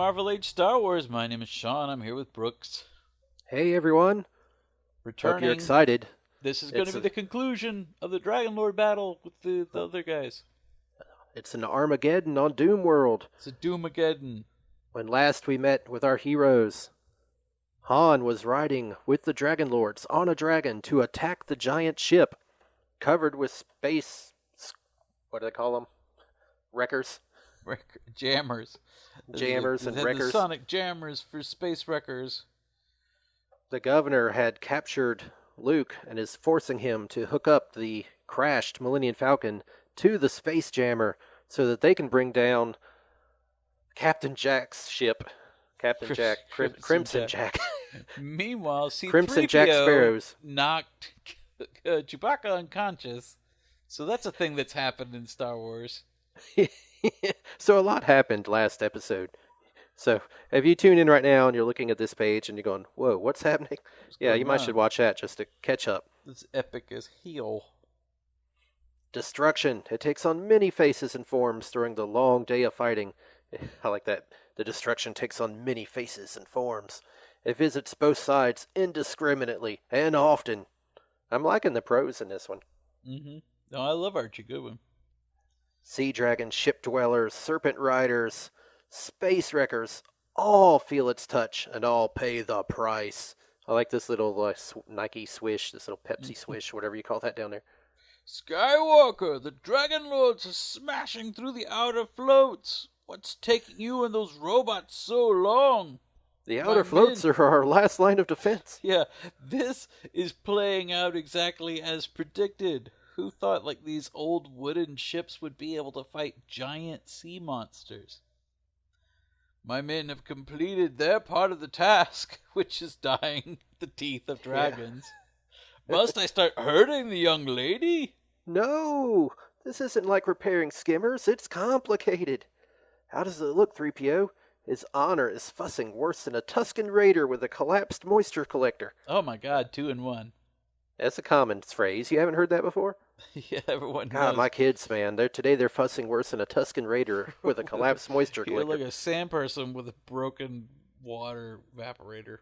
Marvel Age Star Wars. My name is Sean. I'm here with Brooks. Hey everyone. Returning. Hope you're excited. This is going to be the conclusion of the Dragonlord battle with the other guys. It's an Armageddon on Doom World. It's a Doomageddon. When last we met with our heroes, Han was riding with the Dragonlords on a dragon to attack the giant ship covered with space... What do they call them? Wreckers? Jammers. Jammers and wreckers. The sonic jammers for space wreckers. The governor had captured Luke and is forcing him to hook up the crashed Millennium Falcon to the space jammer so that they can bring down Captain Jack's ship. Captain Jack. Crimson Jack. Meanwhile, C-3PO Crimson Jack Sparrows knocked Chewbacca unconscious. So that's a thing that's happened in Star Wars. So a lot happened last episode. So if you tune in right now and you're looking at this page and you're going, whoa, what's happening? You might should watch that just to catch up. It's epic as hell. Destruction. It takes on many faces and forms during the long day of fighting. I like that. The destruction takes on many faces and forms. It visits both sides indiscriminately and often. I'm liking the prose in this one. Mm-hmm. No, I love Archie Goodwin. Sea dragons, ship dwellers, serpent riders, space wreckers, all feel its touch and all pay the price. I like this little Nike swish, this little Pepsi swish, whatever you call that down there. Skywalker, the Dragonlords are smashing through the outer floats. What's taking you and those robots so long? The outer floats are our last line of defense. Yeah, this is playing out exactly as predicted. Who thought these old wooden ships would be able to fight giant sea monsters? My men have completed their part of the task, which is dying the teeth of dragons. Yeah. Must I start hurting the young lady? No, this isn't like repairing skimmers. It's complicated. How does it look, 3PO? His honor is fussing worse than a Tusken Raider with a collapsed moisture collector. Oh my God, 2 in 1. That's a common phrase. You haven't heard that before? Yeah, everyone God, knows. My kids, man. They're fussing worse than a Tusken Raider with a collapsed moisture collector. You're like a sand person with a broken water evaporator.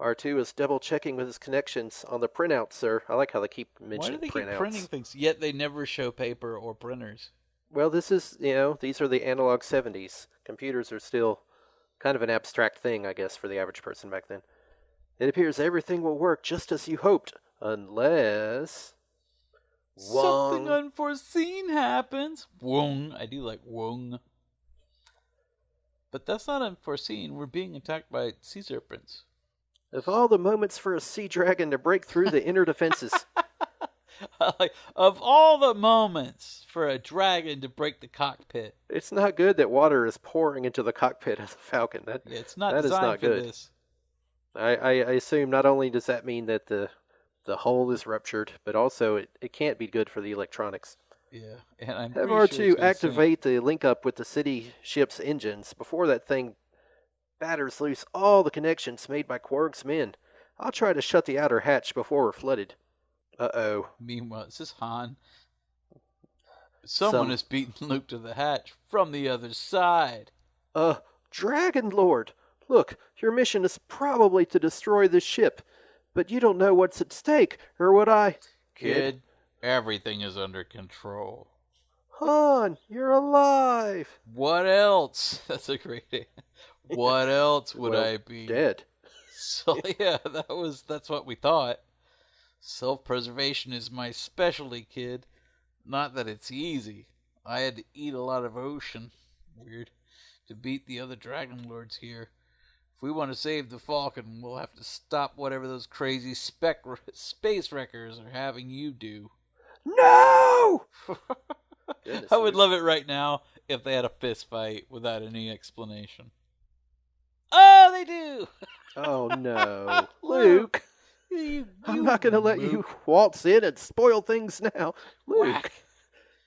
R2 is double-checking with his connections on the printouts, sir. I like how they keep mentioning printouts. Why do they keep printing things, yet they never show paper or printers? Well, this is, these are the analog 70s. Computers are still kind of an abstract thing, I guess, for the average person back then. It appears everything will work just as you hoped, unless... Something unforeseen happens. Wong. I do like wong. But that's not unforeseen. We're being attacked by sea serpents. Of all the moments for a sea dragon to break through the inner defenses... Of all the moments for a dragon to break the cockpit. It's not good that water is pouring into the cockpit of the Falcon. It's not that designed is not for good. This. I assume not only does that mean that the hull is ruptured, but also it can't be good for the electronics. Yeah, and I'm Have R2 sure activate the link up with the city ship's engines before that thing batters loose all the connections made by Quark's men. I'll try to shut the outer hatch before we're flooded. Uh-oh. Meanwhile, is this Han? Someone has beaten Luke to the hatch from the other side. Dragonlord! Look, your mission is probably to destroy this ship, but you don't know what's at stake, or would I... Kid, everything is under control. Han, you're alive! What else? That's a great name. What else would I be? Dead. So, yeah, that's what we thought. Self-preservation is my specialty, kid. Not that it's easy. I had to eat a lot of ocean. Weird. To beat the other Dragonlords here. If we want to save the Falcon, we'll have to stop whatever those crazy space wreckers are having you do. No! I would love it right now if they had a fist fight without any explanation. Oh, they do! Oh, no. Luke! I'm not going to let you waltz in and spoil things now. Luke,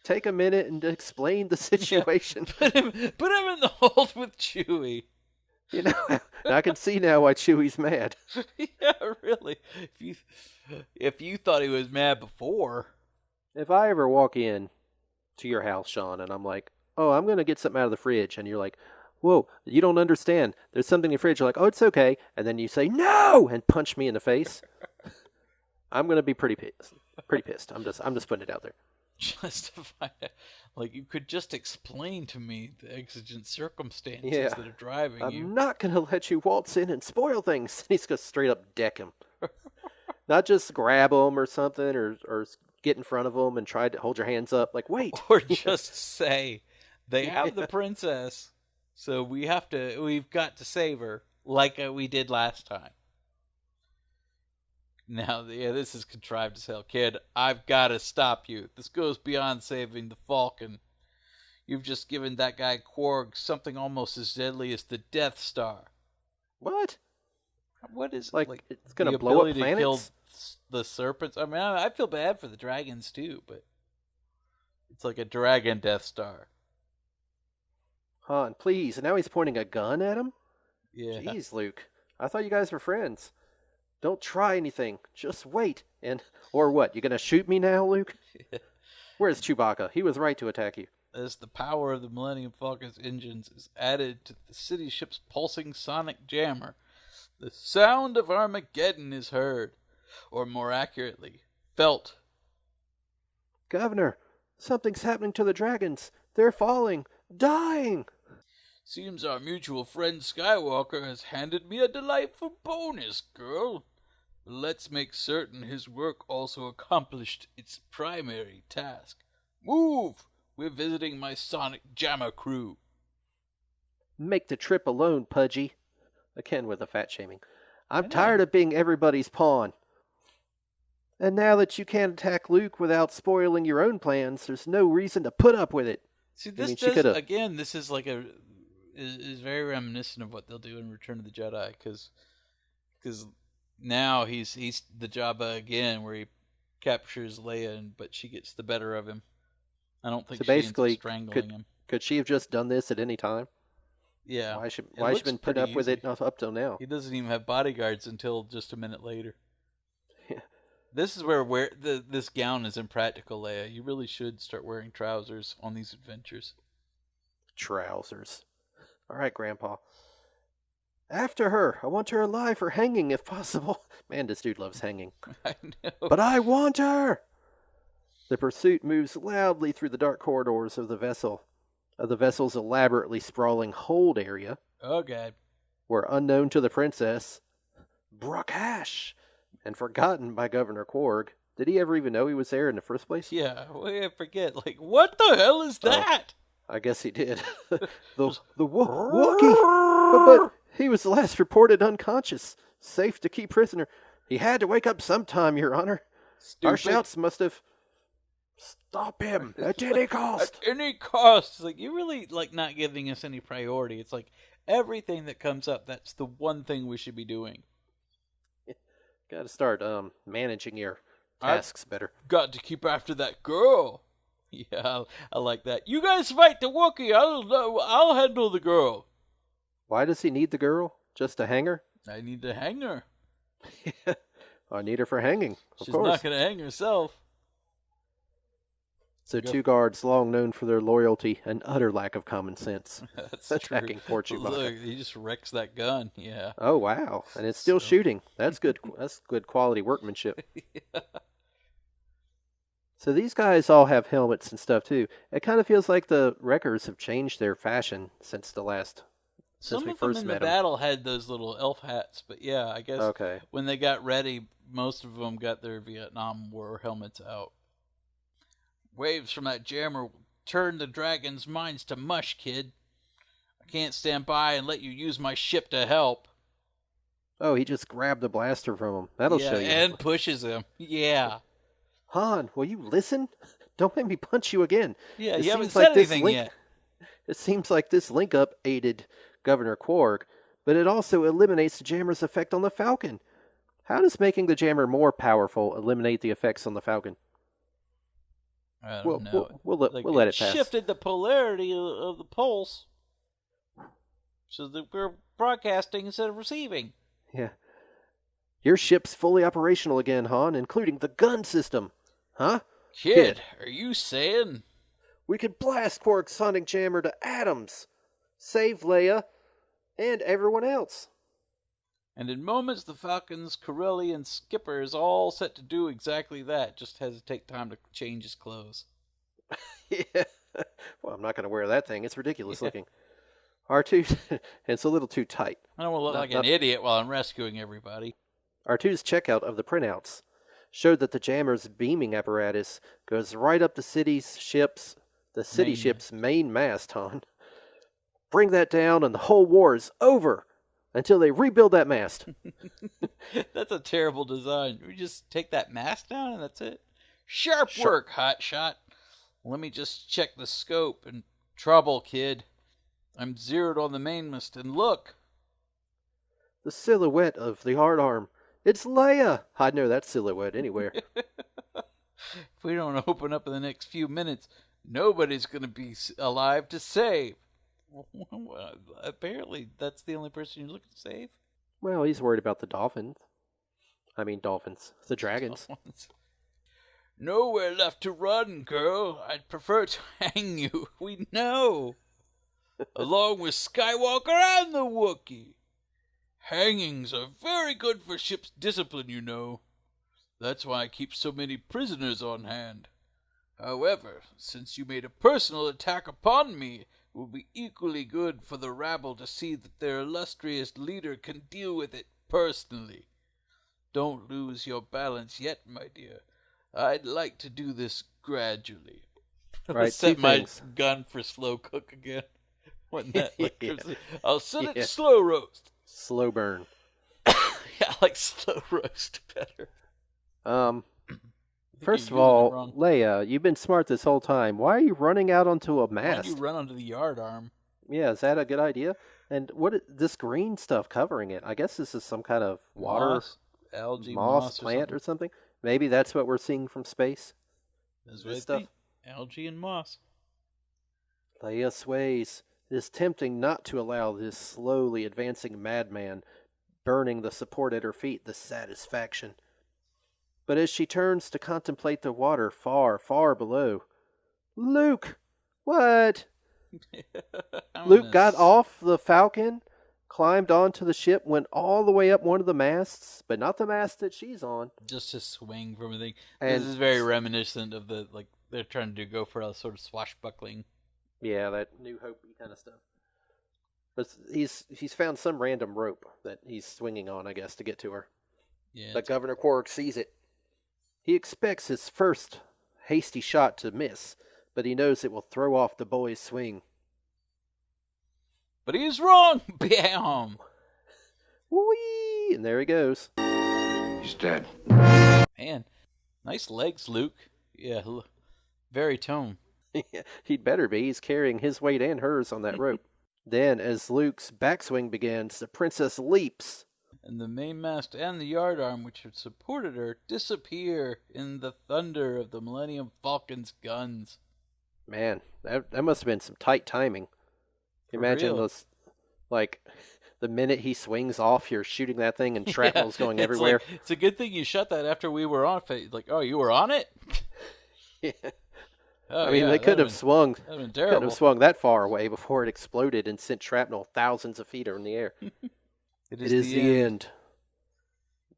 take a minute and explain the situation. Yeah. Put him in the hold with Chewie. I can see now why Chewie's mad. Yeah, really. If you thought he was mad before. If I ever walk in to your house, Sean, and I'm like, oh, I'm going to get something out of the fridge, and you're like, Whoa, you don't understand. There's something in the fridge. You're like, oh, it's okay. And then you say, no! And punch me in the face. I'm going to be pretty pissed. Pretty pissed. I'm just putting it out there. Justify it. Like, you could just explain to me the exigent circumstances Yeah. that are driving you. I'm not going to let you waltz in and spoil things. He's going to straight up deck him. Not just grab him or something or get in front of him and try to hold your hands up. Like, wait. Or just say, they have the princess, so we've got to save her, like we did last time. Now, yeah, this is contrived as hell. Kid, I've got to stop you. This goes beyond saving the Falcon. You've just given that guy Quarg something almost as deadly as the Death Star. What? What is like it's going to blow up planets? To kill the serpents? I mean, I feel bad for the dragons too, but it's like a dragon Death Star. Han, please. And now he's pointing a gun at him? Yeah. Jeez, Luke. I thought you guys were friends. Don't try anything. Just wait. Or what? You gonna shoot me now, Luke? Where's Chewbacca? He was right to attack you. As the power of the Millennium Falcon's engines is added to the city ship's pulsing sonic jammer, the sound of Armageddon is heard, or more accurately, felt. Governor, something's happening to the dragons. They're falling. Dying. Seems our mutual friend Skywalker has handed me a delightful bonus, girl. Let's make certain his work also accomplished its primary task. Move! We're visiting my sonic jammer crew. Make the trip alone, Pudgy. Again with the fat shaming. I'm tired of being everybody's pawn. And now that you can't attack Luke without spoiling your own plans, there's no reason to put up with it. See, this this is like is very reminiscent of what they'll do in Return of the Jedi, because now he's the Jabba again, where he captures Leia, but she gets the better of him. I don't think she ends up strangling him. Could she have just done this at any time? Yeah. Why she been putting up with it up till now? He doesn't even have bodyguards until just a minute later. Yeah. This is where this gown is impractical, Leia. You really should start wearing trousers on these adventures. Trousers. All right, Grandpa. After her. I want her alive or hanging if possible. Man, this dude loves hanging. I know. But I want her! The pursuit moves loudly through the dark corridors of the vessel's elaborately sprawling hold area. Oh, God. Where, unknown to the princess, Brakash, and forgotten by Governor Quarg. Did he ever even know he was there in the first place? Yeah, I forget. Like, what the hell is that? I guess he did. the Wookiee! But he was last reported unconscious, safe to keep prisoner. He had to wake up sometime, Your Honor. Stupid. Our shouts must have... Stop him at any cost. At any cost. It's like, you're really like not giving us any priority. It's like everything that comes up, that's the one thing we should be doing. Got to start managing your tasks better. Got to keep after that girl. Yeah, I like that. You guys fight the Wookiee. I'll handle the girl. Why does he need the girl? Just to hang her? I need to hang her. I need her for hanging. Of She's course. not going to hang herself. So two guards long known for their loyalty and utter lack of common sense. That's attacking poor Chewbacca. Look, he just wrecks that gun. Yeah. Oh wow! And it's still shooting. That's good. That's good quality workmanship. Yeah. So these guys all have helmets and stuff too. It kind of feels like the wreckers have changed their fashion since we first Some met of them in the battle had those little elf hats, but yeah, I guess when they got ready, most of them got their Vietnam War helmets out. Waves from that jammer turn the dragons' minds to mush, kid. I can't stand by and let you use my ship to help. Oh, he just grabbed the blaster from him. That'll show you. And pushes him. Yeah. Han, will you listen? Don't make me punch you again. Yeah, you haven't said anything yet. It seems like this link-up aided Governor Quarg, but it also eliminates the jammer's effect on the Falcon. How does making the jammer more powerful eliminate the effects on the Falcon? I don't know. We'll let it pass. Shifted the polarity of the pulse so that we're broadcasting instead of receiving. Yeah. Your ship's fully operational again, Han, including the gun system. Huh? Kid, are you saying? We could blast Quark's sonic jammer to atoms. Save Leia and everyone else. And in moments, the Falcon's Corelli and skipper is all set to do exactly that. Just has to take time to change his clothes. Yeah. Well, I'm not going to wear that thing. It's ridiculous Yeah. looking. R2, it's a little too tight. I don't want to look like an idiot while I'm rescuing everybody. R2's checkout of the printouts showed that the jammer's beaming apparatus goes right up the city ship's main mast, hon. Bring that down and the whole war is over until they rebuild that mast. That's a terrible design. We just take that mast down and that's it. Sharp work, hotshot. Let me just check the scope and trouble, kid. I'm zeroed on the mainmast, and look. The silhouette of the hard arm. It's Leia. I'd know that silhouette anywhere. If we don't open up in the next few minutes, nobody's going to be alive to save. Apparently, that's the only person you're looking to save. Well, he's worried about the dolphins. The dragons. Nowhere left to run, girl. I'd prefer to hang you. We know. Along with Skywalker and the Wookiee. Hangings are very good for ship's discipline, you know. That's why I keep so many prisoners on hand. However, since you made a personal attack upon me, it will be equally good for the rabble to see that their illustrious leader can deal with it personally. Don't lose your balance yet, my dear. I'd like to do this gradually. Right, set my gun for slow cook again. Yeah. I'll set it slow roast. Slow burn. Yeah, I like slow roast better. First of all, Leia, you've been smart this whole time. Why are you running out onto a mast? Why don't you run onto the yard arm? Yeah, is that a good idea? And what is this green stuff covering it? I guess this is some kind of water, algae, moss plant or something. Maybe that's what we're seeing from space. This stuff, algae and moss. Leia sways. It is tempting not to allow this slowly advancing madman burning the support at her feet the satisfaction. But as she turns to contemplate the water far, far below, Luke! What? Luke got off the Falcon, climbed onto the ship, went all the way up one of the masts, but not the mast that she's on. Just to swing from everything. This is very reminiscent of they're trying to go for a sort of swashbuckling. Yeah, that New Hope kind of stuff. But he's found some random rope that he's swinging on, I guess, to get to her. Yeah. But Governor Quark sees it. He expects his first hasty shot to miss, but he knows it will throw off the boy's swing. But he's wrong! Bam! Whee! And there he goes. He's dead. Man, nice legs, Luke. Yeah, very tone. He'd better be. He's carrying his weight and hers on that rope. Then, as Luke's backswing begins, the princess leaps. And the mainmast and the yardarm, which had supported her, disappear in the thunder of the Millennium Falcon's guns. Man, that must have been some tight timing. Imagine those, the minute he swings off, you're shooting that thing and shrapnel's going everywhere. It's a good thing you shot that after we were on it. Like, oh, you were on it? Yeah. Oh, I mean, they could have swung that far away before it exploded and sent shrapnel thousands of feet in the air. It is the end.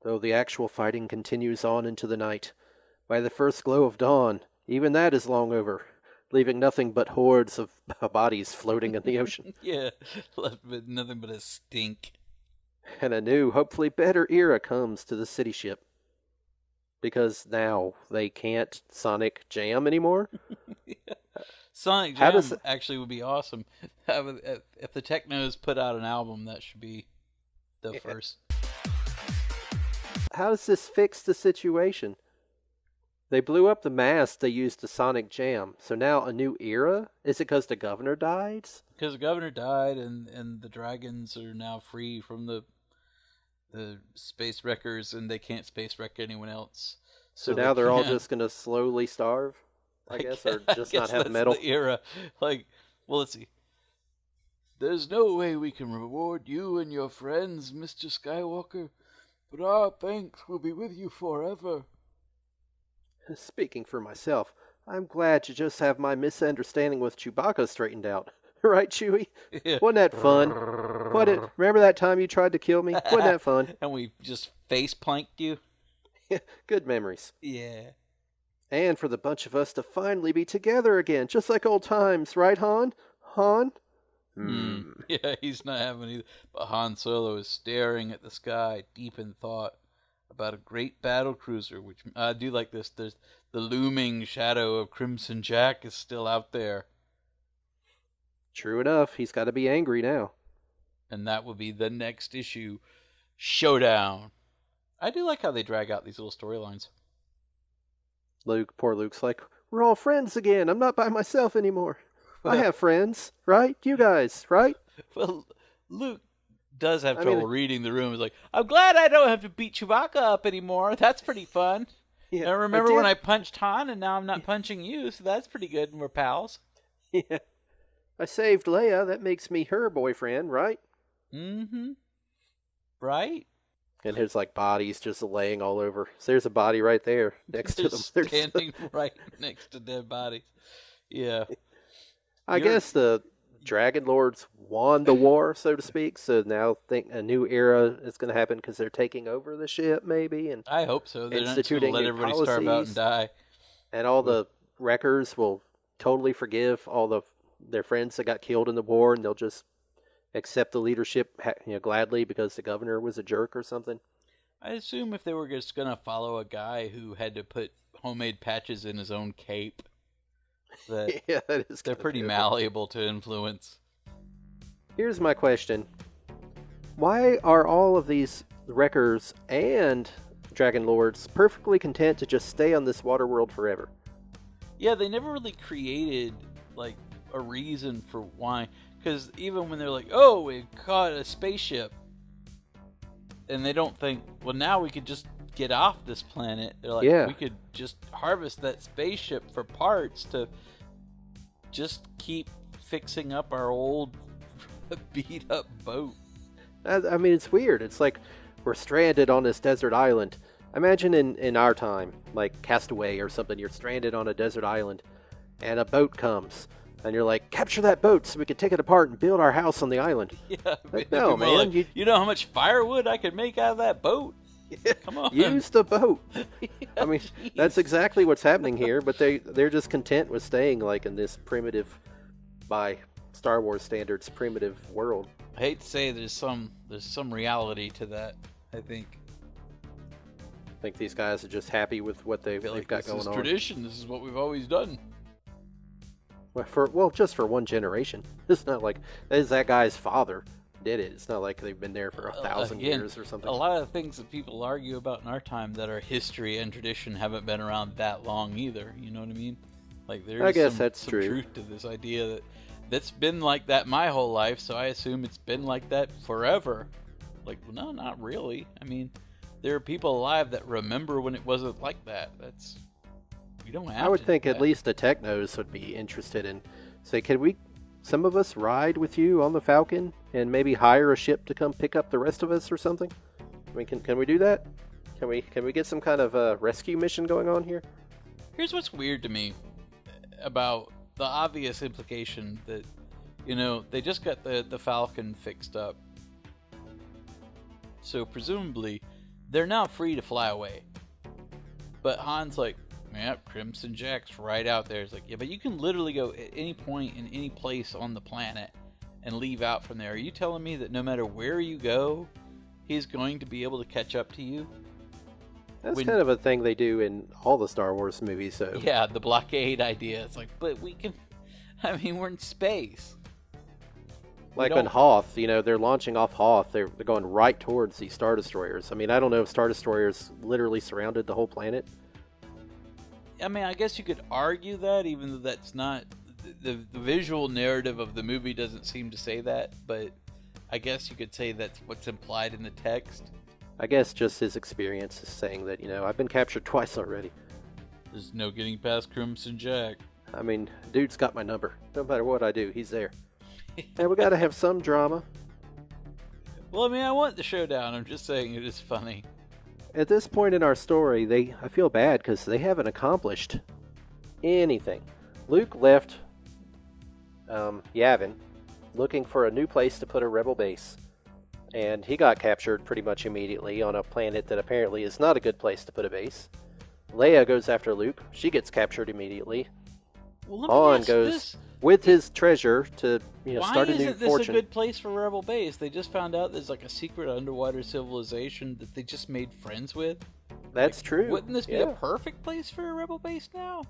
Though the actual fighting continues on into the night. By the first glow of dawn, even that is long over, leaving nothing but hordes of bodies floating in the ocean. Yeah, left with nothing but a stink. And a new, hopefully better era comes to the city ship. Because now they can't Sonic Jam anymore? Yeah. Sonic Jam actually would be awesome. If the Technos put out an album, that should be the first. How does this fix the situation? They blew up the mast they used to Sonic Jam. So now a new era? Is it because the governor died? Because the governor died and the dragons are now free from the space wreckers, and they can't space wreck anyone else. So now they're all just going to slowly starve, I guess, or just not have metal. The era. Let's see. There's no way we can reward you and your friends, Mr. Skywalker, but our thanks will be with you forever. Speaking for myself, I'm glad to just have my misunderstanding with Chewbacca straightened out. Right, Chewie? Yeah. Wasn't that fun? Remember that time you tried to kill me? Wasn't that fun? And we just face planked you. Good memories. Yeah. And for the bunch of us to finally be together again, just like old times, right, Han? Han? Yeah, he's not having either. But Han Solo is staring at the sky, deep in thought about a great battle cruiser, which I do like this. There's the looming shadow of Crimson Jack is still out there. True enough, he's got to be angry now. And that will be the next issue, Showdown. I do like how they drag out these little storylines. Poor Luke's like, we're all friends again. I'm not by myself anymore. I have friends, right? You guys, right? Well, Luke does have trouble reading the room. He's like, I'm glad I don't have to beat Chewbacca up anymore. That's pretty fun. Yeah, and remember when I punched Han and now I'm not punching you, so that's pretty good and we're pals. Yeah. I saved Leia. That makes me her boyfriend, right? Mm-hmm. Right? And there's like bodies just laying all over. So there's a body right there next to them. They're standing right next to dead bodies. Yeah. I guess the Dragonlords won the war, so to speak. So now think a new era is going to happen because they're taking over the ship, maybe. And I hope so. They're instituting not let everybody starve out and die. And all the wreckers will totally forgive all their friends that got killed in the war, and they'll just accept the leadership, gladly because the governor was a jerk or something. I assume if they were just going to follow a guy who had to put homemade patches in his own cape, that yeah, that is they're pretty malleable to influence. Here's my question. Why are all of these wreckers and Dragonlords perfectly content to just stay on this waterworld forever? Yeah, they never really created, like, a reason for why. Because even when they're like, oh, we caught a spaceship, and they don't think, well, now we could just get off this planet. They're like, we could just harvest that spaceship for parts to just keep fixing up our old beat up boat. I mean, it's weird. It's like we're stranded on this desert island. Imagine in our time, like Castaway or something, you're stranded on a desert island and a boat comes. And you're like, capture that boat so we can take it apart and build our house on the island. Yeah, like, no, man. Like, you know how much firewood I could make out of that boat? Yeah, come on. Use the boat. Yeah, I mean, that's exactly what's happening here, but they're just content with staying like in this primitive, by Star Wars standards, primitive world. I hate to say there's some reality to that, I think. I think these guys are just happy with what they've got going on. This is tradition. This is what we've always done. Just for one generation. It's not like that guy's father did it. It's not like they've been there for 1,000 years or something. A lot of things that people argue about in our time that are history and tradition haven't been around that long either. You know what I mean? Like there's some truth to this idea that's been like that my whole life, so I assume it's been like that forever. Like, well, no, not really. I mean, there are people alive that remember when it wasn't like that. We don't have to. I would think at least the technos would be interested in, say, can some of us ride with you on the Falcon and maybe hire a ship to come pick up the rest of us or something? I mean, can we do that? Can we get some kind of rescue mission going on here? Here's what's weird to me about the obvious implication that, they just got the Falcon fixed up. So presumably, they're now free to fly away. But Han's like, yeah, Crimson Jack's right out there. It's like, yeah, but you can literally go at any point in any place on the planet and leave out from there. Are you telling me that no matter where you go, he's going to be able to catch up to you? That's kind of a thing they do in all the Star Wars movies, so... Yeah, the blockade idea. It's like, but we can... I mean, we're in space. Like on Hoth, they're launching off Hoth. They're going right towards these Star Destroyers. I mean, I don't know if Star Destroyers literally surrounded the whole planet. I mean, I guess you could argue that, even though that's not... The visual narrative of the movie doesn't seem to say that, but I guess you could say that's what's implied in the text. I guess just his experience is saying that, I've been captured twice already. There's no getting past Crimson Jack. I mean, dude's got my number. No matter what I do, he's there. And we gotta have some drama. Well, I mean, I want the showdown. I'm just saying it is funny. At this point in our story, I feel bad because they haven't accomplished anything. Luke left Yavin looking for a new place to put a rebel base. And he got captured pretty much immediately on a planet that apparently is not a good place to put a base. Leia goes after Luke. She gets captured immediately. Well, Han goes with his treasure to start a new fortune. Why isn't this a good place for a rebel base? They just found out there's like a secret underwater civilization that they just made friends with. That's true. Wouldn't this be a perfect place for a rebel base now?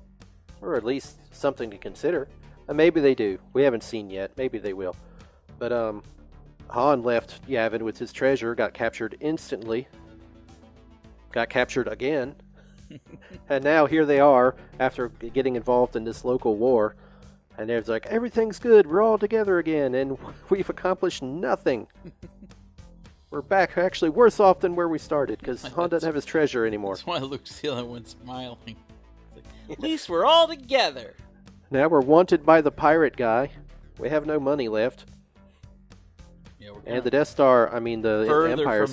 Or at least something to consider. Maybe they do. We haven't seen yet. Maybe they will. But Han left Yavin with his treasure, got captured instantly, got captured again, and now here they are after getting involved in this local war, and it's like, everything's good, we're all together again, and we've accomplished nothing. We're back actually worse off than where we started, because Han doesn't have his treasure anymore. That's why Luke's the only one smiling. At least we're all together. Now we're wanted by the pirate guy. We have no money left. Yeah, and the Death Star, the Empire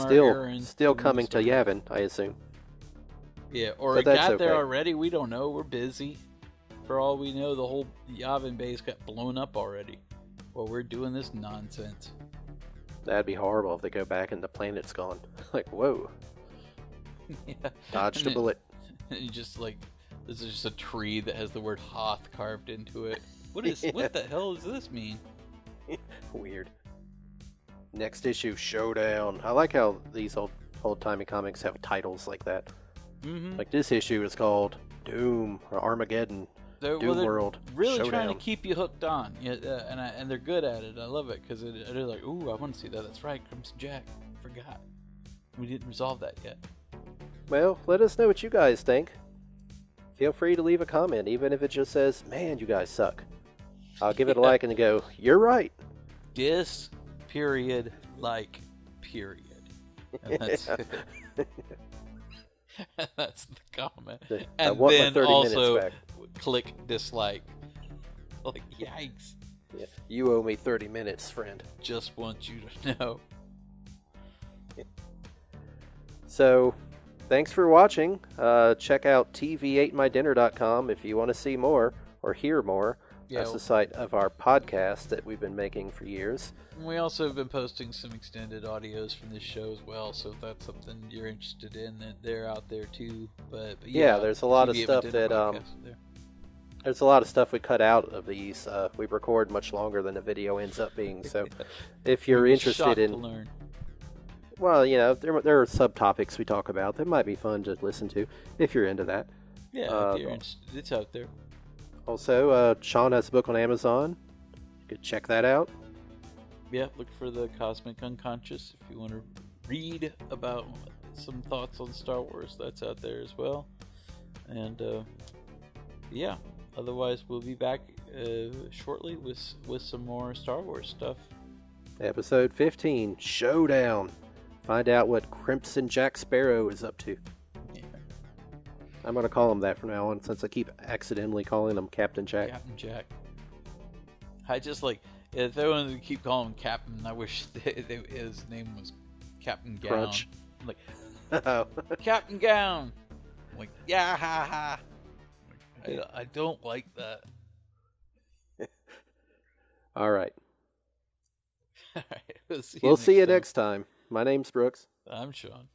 is still coming to Yavin, I assume. Yeah, or it got there already. We don't know. We're busy. For all we know, the whole Yavin base got blown up already while we're doing this nonsense. That'd be horrible if they go back and the planet's gone. Like, whoa. Yeah. Dodged a bullet. And you just like, this is just a tree that has the word Hoth carved into it. What the hell does this mean? Weird. Next issue, Showdown. I like how these old-timey comics have titles like that. Mm-hmm. Like this issue is called Doom or Armageddon. Doom World. Really Showdown. Trying to keep you hooked on. Yeah, and they're good at it. I love it because they're like, ooh, I want to see that. That's right, Crimson Jack. I forgot. We didn't resolve that yet. Well, let us know what you guys think. Feel free to leave a comment, even if it just says, man, you guys suck. I'll give it a like and go, you're right. Period. And that's, that's the comment. I want my 30 also minutes back. Click dislike. Like, yikes. Yeah. You owe me 30 minutes, friend. Just want you to know. So, thanks for watching. Check out tv8mydinner.com if you want to see more or hear more. Yeah, that's the site of our podcast that we've been making for years. We also have been posting some extended audios from this show as well, so if that's something you're interested in, they're out there too. But yeah, there's a lot of stuff that there's a lot of stuff we cut out of these. We record much longer than the video ends up being. So if you're interested in, well, there are subtopics we talk about that might be fun to listen to if you're into that. Yeah, if you're interested, it's out there. Also, Sean has a book on Amazon. You could check that out. Yeah, look for the Cosmic Unconscious if you want to read about some thoughts on Star Wars. That's out there as well. And yeah, otherwise we'll be back shortly with some more Star Wars stuff. Episode 15, Showdown. Find out what Crimson Jack Sparrow is up to. Yeah. I'm going to call him that from now on, since I keep accidentally calling him Captain Jack. Captain Jack. I just if they wanted to keep calling him Captain, I wish his name was Captain Gown. Crunch. Captain Gown. Yeah, ha, ha. I don't like that. All right. All right. We'll see you next time. My name's Brooks. I'm Sean.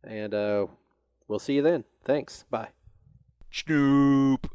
And we'll see you then. Thanks. Bye. Snoop.